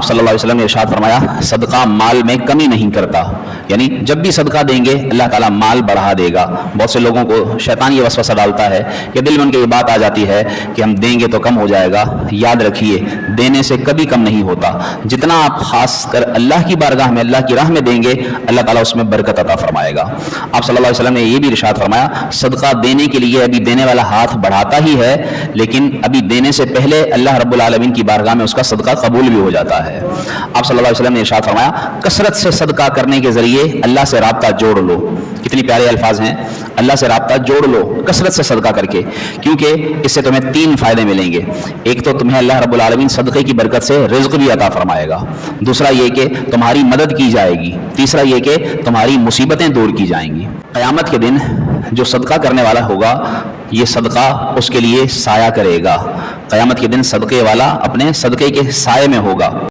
صلی اللہ علیہ وسلم نے ارشاد فرمایا صدقہ مال میں کمی نہیں کرتا، یعنی جب بھی صدقہ دیں گے اللہ تعالیٰ مال بڑھا دے گا۔ بہت سے لوگوں کو شیطان یہ وسوسہ ڈالتا ہے کہ دل میں ان کے یہ بات آ جاتی ہے کہ ہم دیں گے تو کم ہو جائے گا۔ یاد رکھیے دینے سے کبھی کم نہیں ہوتا، جتنا آپ خاص کر اللہ کی بارگاہ میں اللہ کی راہ میں دیں گے اللہ تعالیٰ اس میں برکت عطا فرمائے گا۔ آپ صلی اللہ علیہ وسلم نے یہ بھی ارشاد فرمایا صدقہ دینے کے لیے ابھی دینے والا ہاتھ بڑھاتا ہی ہے، لیکن ابھی دینے سے پہلے اللہ رب العالمین کی بارگاہ میں اس کا صدقہ قبول بھی ہو جاتا ہے۔ آپ صلی اللہ علیہ وسلم نے ارشاد فرمایا کثرت سے صدقہ کرنے کے ذریعے اللہ سے رابطہ جوڑ لو۔ کتنی پیارے الفاظ ہیں، اللہ سے رابطہ جوڑ لو کثرت سے صدقہ کر کے، کیونکہ اس سے تمہیں 3 فائدے ملیں گے۔ ایک تو تمہیں اللہ رب العالمین صدقے کی برکت سے رزق بھی عطا فرمائے گا، دوسرا یہ کہ تمہاری مدد کی جائے گی، تیسرا یہ کہ تمہاری مصیبتیں دور کی جائیں گی۔ قیامت کے دن جو صدقہ کرنے والا ہوگا یہ صدقہ اس کے لیے سایہ کرے گا۔ قیامت کے دن صدقے والا اپنے صدقے کے سائے میں ہوگا۔